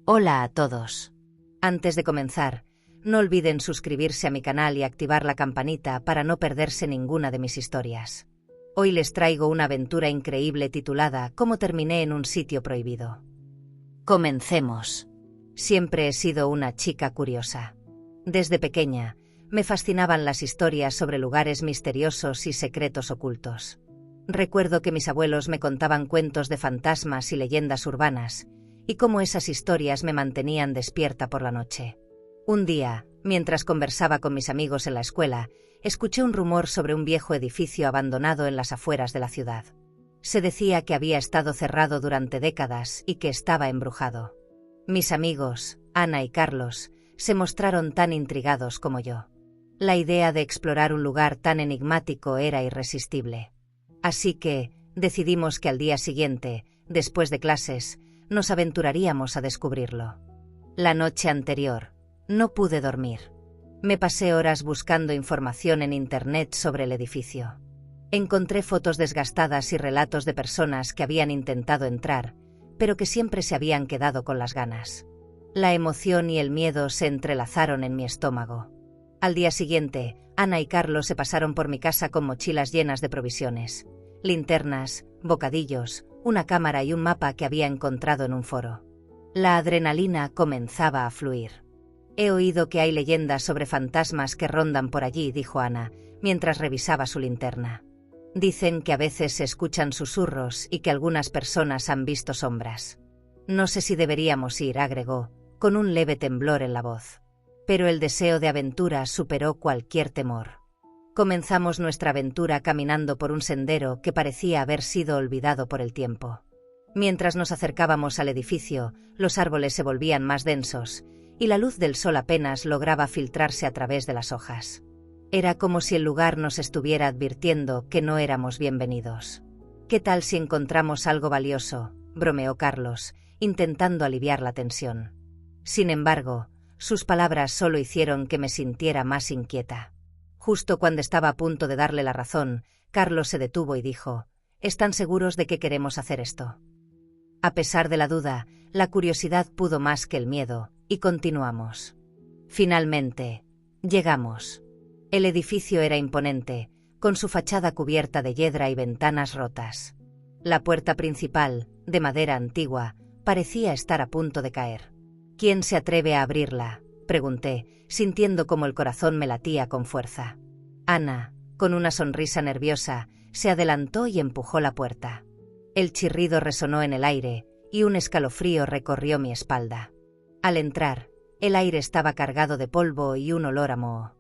Hola a todos. Antes de comenzar, no olviden suscribirse a mi canal y activar la campanita para no perderse ninguna de mis historias. Hoy les traigo una aventura increíble titulada ¿Cómo terminé en un sitio prohibido? Comencemos. Siempre he sido una chica curiosa. Desde pequeña, me fascinaban las historias sobre lugares misteriosos y secretos ocultos. Recuerdo que mis abuelos me contaban cuentos de fantasmas y leyendas urbanas, y cómo esas historias me mantenían despierta por la noche. Un día, mientras conversaba con mis amigos en la escuela, escuché un rumor sobre un viejo edificio abandonado en las afueras de la ciudad. Se decía que había estado cerrado durante décadas y que estaba embrujado. Mis amigos, Ana y Carlos, se mostraron tan intrigados como yo. La idea de explorar un lugar tan enigmático era irresistible. Así que, decidimos que al día siguiente, después de clases, nos aventuraríamos a descubrirlo. La noche anterior, no pude dormir. Me pasé horas buscando información en internet sobre el edificio. Encontré fotos desgastadas y relatos de personas que habían intentado entrar, pero que siempre se habían quedado con las ganas. La emoción y el miedo se entrelazaron en mi estómago. Al día siguiente, Ana y Carlos se pasaron por mi casa con mochilas llenas de provisiones, linternas, bocadillos, una cámara y un mapa que había encontrado en un foro. La adrenalina comenzaba a fluir. He oído que hay leyendas sobre fantasmas que rondan por allí, dijo Ana, mientras revisaba su linterna. Dicen que a veces se escuchan susurros y que algunas personas han visto sombras. No sé si deberíamos ir, agregó, con un leve temblor en la voz. Pero el deseo de aventura superó cualquier temor. Comenzamos nuestra aventura caminando por un sendero que parecía haber sido olvidado por el tiempo. Mientras nos acercábamos al edificio, los árboles se volvían más densos, y la luz del sol apenas lograba filtrarse a través de las hojas. Era como si el lugar nos estuviera advirtiendo que no éramos bienvenidos. ¿Qué tal si encontramos algo valioso?, bromeó Carlos, intentando aliviar la tensión. Sin embargo, sus palabras solo hicieron que me sintiera más inquieta. Justo cuando estaba a punto de darle la razón, Carlos se detuvo y dijo: ¿Están seguros de que queremos hacer esto? A pesar de la duda, la curiosidad pudo más que el miedo, y continuamos. Finalmente, llegamos. El edificio era imponente, con su fachada cubierta de hiedra y ventanas rotas. La puerta principal, de madera antigua, parecía estar a punto de caer. ¿Quién se atreve a abrirla?, pregunté, sintiendo como el corazón me latía con fuerza. Ana, con una sonrisa nerviosa, se adelantó y empujó la puerta. El chirrido resonó en el aire, y un escalofrío recorrió mi espalda. Al entrar, el aire estaba cargado de polvo y un olor a moho.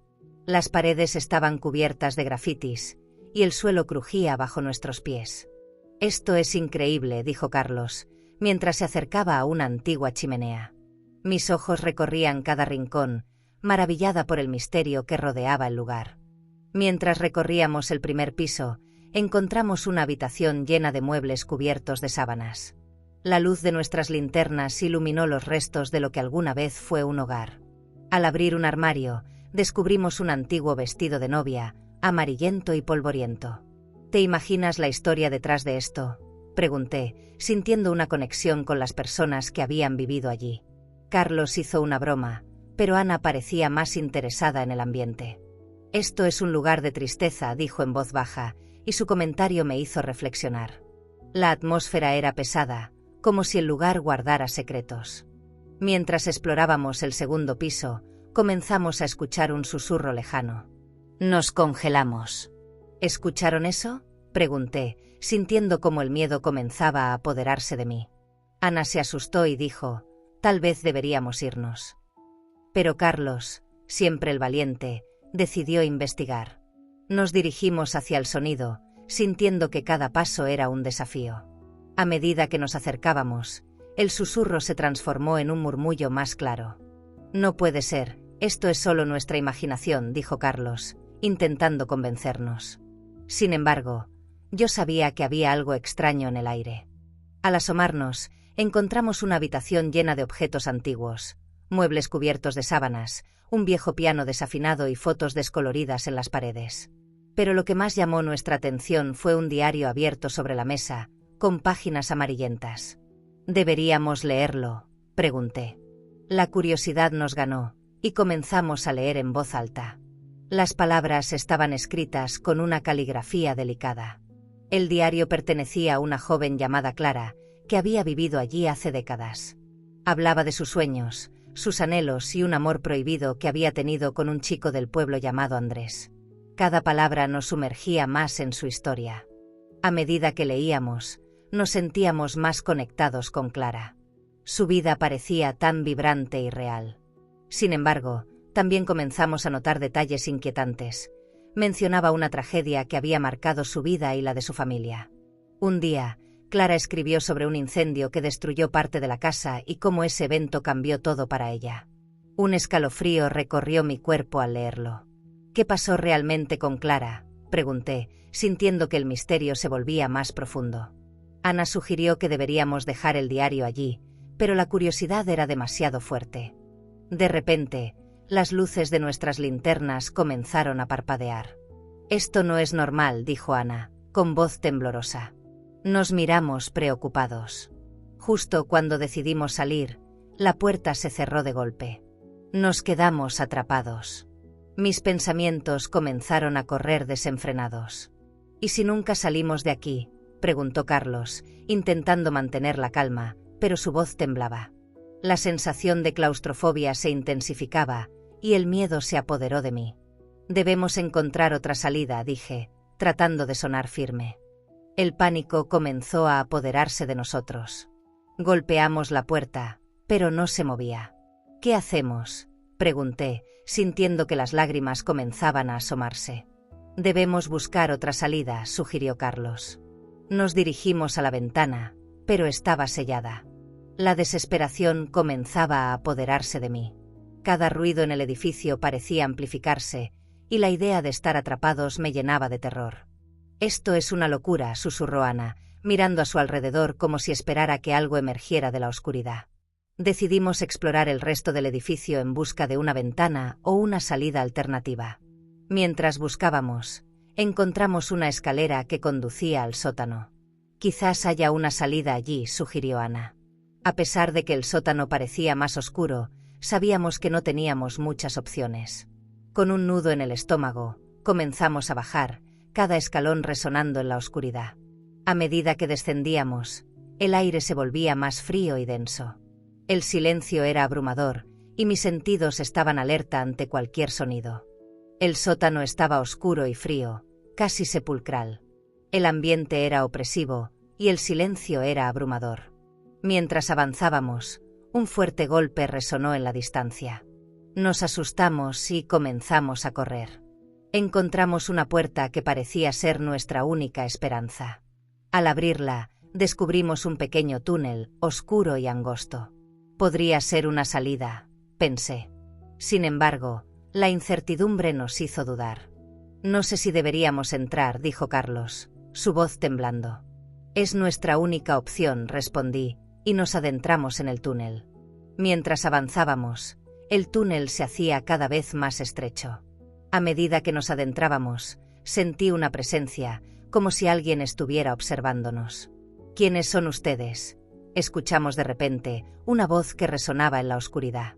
Las paredes estaban cubiertas de grafitis, y el suelo crujía bajo nuestros pies. «Esto es increíble», dijo Carlos, mientras se acercaba a una antigua chimenea. Mis ojos recorrían cada rincón, maravillada por el misterio que rodeaba el lugar. Mientras recorríamos el primer piso, encontramos una habitación llena de muebles cubiertos de sábanas. La luz de nuestras linternas iluminó los restos de lo que alguna vez fue un hogar. Al abrir un armario, descubrimos un antiguo vestido de novia, amarillento y polvoriento. ¿Te imaginas la historia detrás de esto?, pregunté, sintiendo una conexión con las personas que habían vivido allí. Carlos hizo una broma, pero Ana parecía más interesada en el ambiente. «Esto es un lugar de tristeza», dijo en voz baja, y su comentario me hizo reflexionar. La atmósfera era pesada, como si el lugar guardara secretos. Mientras explorábamos el segundo piso, comenzamos a escuchar un susurro lejano. Nos congelamos. ¿Escucharon eso?, pregunté, sintiendo cómo el miedo comenzaba a apoderarse de mí. Ana se asustó y dijo: «Tal vez deberíamos irnos». Pero Carlos, siempre el valiente, decidió investigar. Nos dirigimos hacia el sonido, sintiendo que cada paso era un desafío. A medida que nos acercábamos, el susurro se transformó en un murmullo más claro. «No puede ser, esto es solo nuestra imaginación», dijo Carlos, intentando convencernos. Sin embargo, yo sabía que había algo extraño en el aire. Al asomarnos, encontramos una habitación llena de objetos antiguos, muebles cubiertos de sábanas, un viejo piano desafinado y fotos descoloridas en las paredes. Pero lo que más llamó nuestra atención fue un diario abierto sobre la mesa, con páginas amarillentas. «Deberíamos leerlo», Pregunté. La curiosidad nos ganó, y comenzamos a leer en voz alta. Las palabras estaban escritas con una caligrafía delicada. El diario pertenecía a una joven llamada Clara, que había vivido allí hace décadas. Hablaba de sus sueños, sus anhelos y un amor prohibido que había tenido con un chico del pueblo llamado Andrés. Cada palabra nos sumergía más en su historia. A medida que leíamos, nos sentíamos más conectados con Clara. Su vida parecía tan vibrante y real. Sin embargo, también comenzamos a notar detalles inquietantes. Mencionaba una tragedia que había marcado su vida y la de su familia. Un día, Clara escribió sobre un incendio que destruyó parte de la casa y cómo ese evento cambió todo para ella. Un escalofrío recorrió mi cuerpo al leerlo. ¿Qué pasó realmente con Clara?, pregunté, sintiendo que el misterio se volvía más profundo. Ana sugirió que deberíamos dejar el diario allí, pero la curiosidad era demasiado fuerte. De repente, las luces de nuestras linternas comenzaron a parpadear. «Esto no es normal», dijo Ana, con voz temblorosa. Nos miramos preocupados. Justo cuando decidimos salir, la puerta se cerró de golpe. Nos quedamos atrapados. Mis pensamientos comenzaron a correr desenfrenados. «¿Y si nunca salimos de aquí?», preguntó Carlos, intentando mantener la calma, pero su voz temblaba. La sensación de claustrofobia se intensificaba, y el miedo se apoderó de mí. «Debemos encontrar otra salida», dije, tratando de sonar firme. El pánico comenzó a apoderarse de nosotros. Golpeamos la puerta, pero no se movía. «¿Qué hacemos?», pregunté, sintiendo que las lágrimas comenzaban a asomarse. «Debemos buscar otra salida», sugirió Carlos. Nos dirigimos a la ventana, pero estaba sellada. La desesperación comenzaba a apoderarse de mí. Cada ruido en el edificio parecía amplificarse, y la idea de estar atrapados me llenaba de terror. «Esto es una locura», susurró Ana, mirando a su alrededor como si esperara que algo emergiera de la oscuridad. Decidimos explorar el resto del edificio en busca de una ventana o una salida alternativa. Mientras buscábamos, encontramos una escalera que conducía al sótano. «Quizás haya una salida allí», sugirió Ana. A pesar de que el sótano parecía más oscuro, sabíamos que no teníamos muchas opciones. Con un nudo en el estómago, comenzamos a bajar, cada escalón resonando en la oscuridad. A medida que descendíamos, el aire se volvía más frío y denso. El silencio era abrumador, y mis sentidos estaban alerta ante cualquier sonido. El sótano estaba oscuro y frío, casi sepulcral. El ambiente era opresivo, y el silencio era abrumador. Mientras avanzábamos, un fuerte golpe resonó en la distancia. Nos asustamos y comenzamos a correr. Encontramos una puerta que parecía ser nuestra única esperanza. Al abrirla, descubrimos un pequeño túnel, oscuro y angosto. Podría ser una salida, pensé. Sin embargo, la incertidumbre nos hizo dudar. «No sé si deberíamos entrar», dijo Carlos, su voz temblando. «Es nuestra única opción», respondí, y nos adentramos en el túnel. Mientras avanzábamos, el túnel se hacía cada vez más estrecho. A medida que nos adentrábamos, sentí una presencia, como si alguien estuviera observándonos. «¿Quiénes son ustedes?», escuchamos de repente una voz que resonaba en la oscuridad.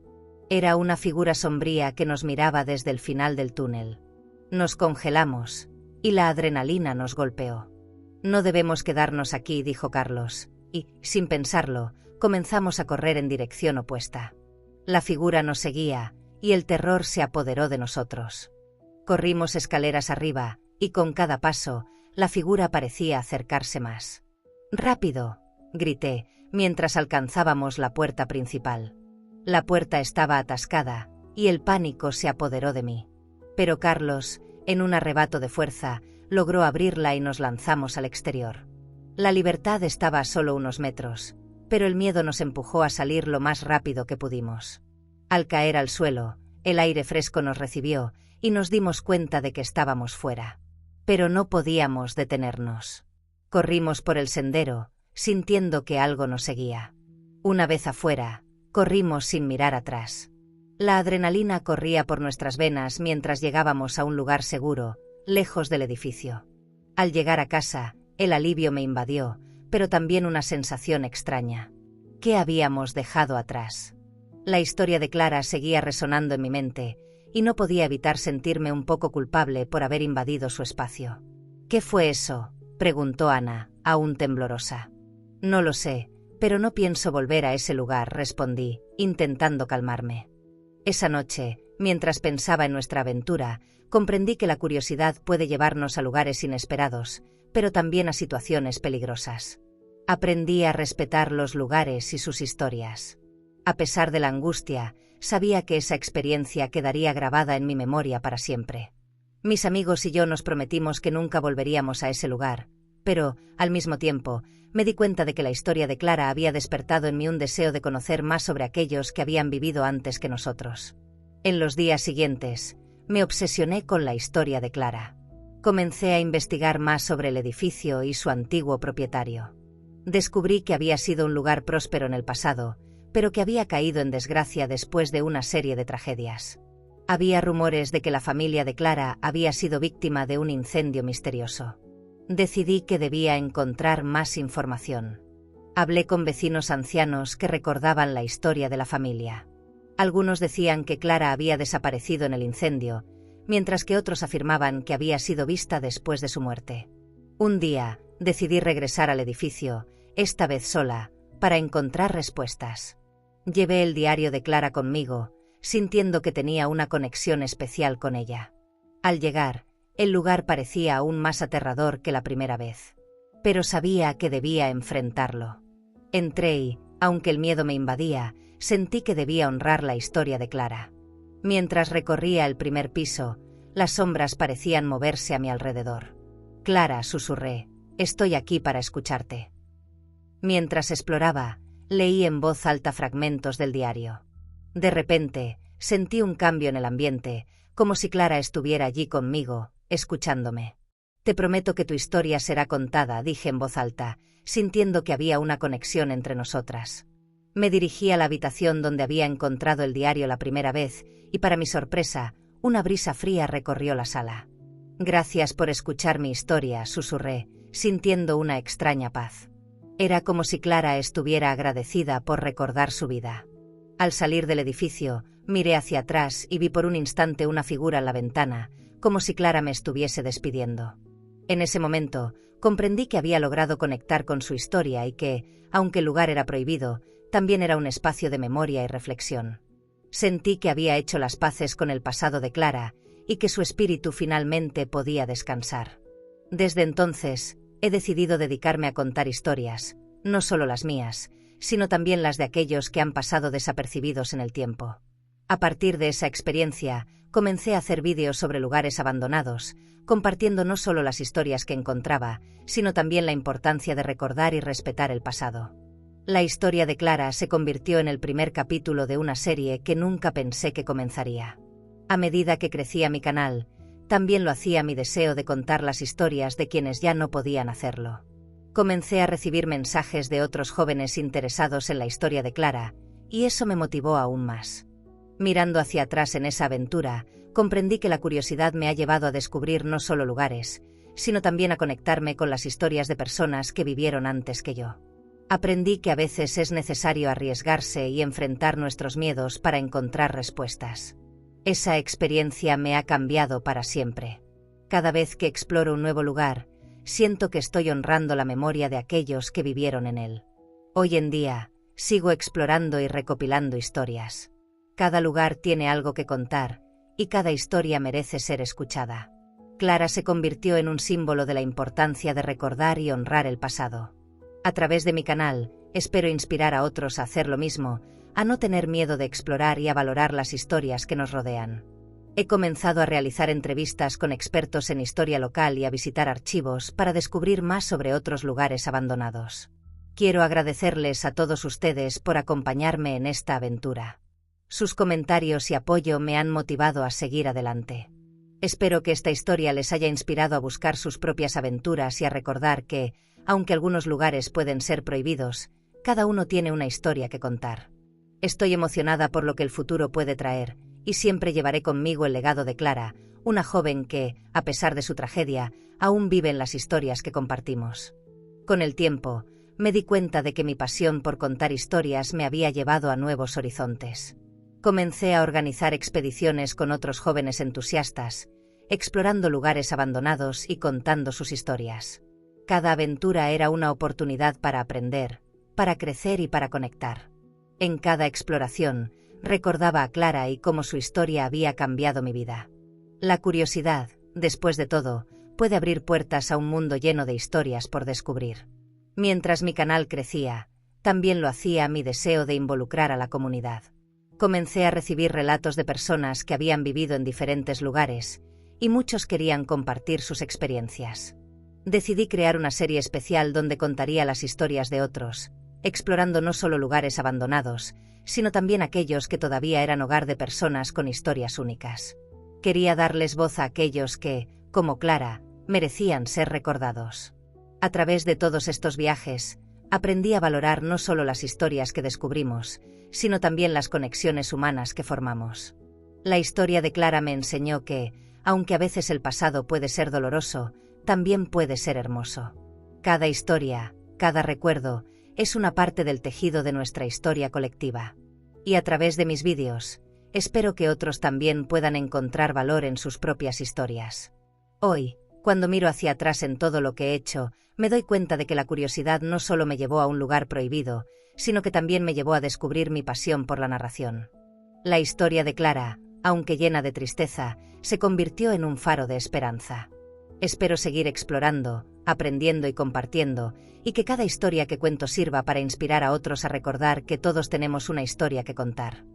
Era una figura sombría que nos miraba desde el final del túnel. Nos congelamos, y la adrenalina nos golpeó. «No debemos quedarnos aquí», dijo Carlos, y, sin pensarlo, comenzamos a correr en dirección opuesta. La figura nos seguía, y el terror se apoderó de nosotros. Corrimos escaleras arriba, y con cada paso, la figura parecía acercarse más. «¡Rápido!», grité, mientras alcanzábamos la puerta principal. La puerta estaba atascada, y el pánico se apoderó de mí. Pero Carlos, en un arrebato de fuerza, logró abrirla y nos lanzamos al exterior. La libertad estaba a solo unos metros, pero el miedo nos empujó a salir lo más rápido que pudimos. Al caer al suelo, el aire fresco nos recibió, y nos dimos cuenta de que estábamos fuera. Pero no podíamos detenernos. Corrimos por el sendero, sintiendo que algo nos seguía. Una vez afuera, corrimos sin mirar atrás. La adrenalina corría por nuestras venas mientras llegábamos a un lugar seguro, lejos del edificio. Al llegar a casa, el alivio me invadió, pero también una sensación extraña. ¿Qué habíamos dejado atrás? La historia de Clara seguía resonando en mi mente, y no podía evitar sentirme un poco culpable por haber invadido su espacio. ¿Qué fue eso?, preguntó Ana, aún temblorosa. No lo sé, pero no pienso volver a ese lugar, respondí, intentando calmarme. Esa noche, mientras pensaba en nuestra aventura, comprendí que la curiosidad puede llevarnos a lugares inesperados, pero también a situaciones peligrosas. Aprendí a respetar los lugares y sus historias. A pesar de la angustia, sabía que esa experiencia quedaría grabada en mi memoria para siempre. Mis amigos y yo nos prometimos que nunca volveríamos a ese lugar, pero, al mismo tiempo, me di cuenta de que la historia de Clara había despertado en mí un deseo de conocer más sobre aquellos que habían vivido antes que nosotros. En los días siguientes, me obsesioné con la historia de Clara. Comencé a investigar más sobre el edificio y su antiguo propietario. Descubrí que había sido un lugar próspero en el pasado, pero que había caído en desgracia después de una serie de tragedias. Había rumores de que la familia de Clara había sido víctima de un incendio misterioso. Decidí que debía encontrar más información. Hablé con vecinos ancianos que recordaban la historia de la familia. Algunos decían que Clara había desaparecido en el incendio, mientras que otros afirmaban que había sido vista después de su muerte. Un día, decidí regresar al edificio, esta vez sola, para encontrar respuestas. Llevé el diario de Clara conmigo, sintiendo que tenía una conexión especial con ella. Al llegar, el lugar parecía aún más aterrador que la primera vez. Pero sabía que debía enfrentarlo. Entré y, aunque el miedo me invadía, sentí que debía honrar la historia de Clara. Mientras recorría el primer piso, las sombras parecían moverse a mi alrededor. Clara, susurré, estoy aquí para escucharte. Mientras exploraba, leí en voz alta fragmentos del diario. De repente, sentí un cambio en el ambiente, como si Clara estuviera allí conmigo, escuchándome. Te prometo que tu historia será contada, dije en voz alta, sintiendo que había una conexión entre nosotras. Me dirigí a la habitación donde había encontrado el diario la primera vez, y para mi sorpresa, una brisa fría recorrió la sala. Gracias por escuchar mi historia, susurré, sintiendo una extraña paz. Era como si Clara estuviera agradecida por recordar su vida. Al salir del edificio, miré hacia atrás y vi por un instante una figura en la ventana, como si Clara me estuviese despidiendo. En ese momento, comprendí que había logrado conectar con su historia y que, aunque el lugar era prohibido, también era un espacio de memoria y reflexión. Sentí que había hecho las paces con el pasado de Clara y que su espíritu finalmente podía descansar. Desde entonces, he decidido dedicarme a contar historias, no solo las mías, sino también las de aquellos que han pasado desapercibidos en el tiempo. A partir de esa experiencia, comencé a hacer vídeos sobre lugares abandonados, compartiendo no solo las historias que encontraba, sino también la importancia de recordar y respetar el pasado. La historia de Clara se convirtió en el primer capítulo de una serie que nunca pensé que comenzaría. A medida que crecía mi canal, también lo hacía mi deseo de contar las historias de quienes ya no podían hacerlo. Comencé a recibir mensajes de otros jóvenes interesados en la historia de Clara, y eso me motivó aún más. Mirando hacia atrás en esa aventura, comprendí que la curiosidad me ha llevado a descubrir no solo lugares, sino también a conectarme con las historias de personas que vivieron antes que yo. Aprendí que a veces es necesario arriesgarse y enfrentar nuestros miedos para encontrar respuestas. Esa experiencia me ha cambiado para siempre. Cada vez que exploro un nuevo lugar, siento que estoy honrando la memoria de aquellos que vivieron en él. Hoy en día, sigo explorando y recopilando historias. Cada lugar tiene algo que contar, y cada historia merece ser escuchada. Clara se convirtió en un símbolo de la importancia de recordar y honrar el pasado. A través de mi canal, espero inspirar a otros a hacer lo mismo, a no tener miedo de explorar y a valorar las historias que nos rodean. He comenzado a realizar entrevistas con expertos en historia local y a visitar archivos para descubrir más sobre otros lugares abandonados. Quiero agradecerles a todos ustedes por acompañarme en esta aventura. Sus comentarios y apoyo me han motivado a seguir adelante. Espero que esta historia les haya inspirado a buscar sus propias aventuras y a recordar que, aunque algunos lugares pueden ser prohibidos, cada uno tiene una historia que contar. Estoy emocionada por lo que el futuro puede traer, y siempre llevaré conmigo el legado de Clara, una joven que, a pesar de su tragedia, aún vive en las historias que compartimos. Con el tiempo, Me di cuenta de que mi pasión por contar historias me había llevado a nuevos horizontes. Comencé a organizar expediciones con otros jóvenes entusiastas, explorando lugares abandonados y contando sus historias. Cada aventura era una oportunidad para aprender, para crecer y para conectar. En cada exploración, recordaba a Clara y cómo su historia había cambiado mi vida. La curiosidad, después de todo, puede abrir puertas a un mundo lleno de historias por descubrir. Mientras mi canal crecía, también lo hacía mi deseo de involucrar a la comunidad. Comencé a recibir relatos de personas que habían vivido en diferentes lugares, y muchos querían compartir sus experiencias. Decidí crear una serie especial donde contaría las historias de otros, explorando no solo lugares abandonados, sino también aquellos que todavía eran hogar de personas con historias únicas. Quería darles voz a aquellos que, como Clara, merecían ser recordados. A través de todos estos viajes, aprendí a valorar no solo las historias que descubrimos, sino también las conexiones humanas que formamos. La historia de Clara me enseñó que, aunque a veces el pasado puede ser doloroso, también puede ser hermoso. Cada historia, cada recuerdo, es una parte del tejido de nuestra historia colectiva. Y a través de mis vídeos, espero que otros también puedan encontrar valor en sus propias historias. Hoy, cuando miro hacia atrás en todo lo que he hecho, me doy cuenta de que la curiosidad no solo me llevó a un lugar prohibido, sino que también me llevó a descubrir mi pasión por la narración. La historia de Clara, aunque llena de tristeza, se convirtió en un faro de esperanza. Espero seguir explorando, aprendiendo y compartiendo, y que cada historia que cuento sirva para inspirar a otros a recordar que todos tenemos una historia que contar.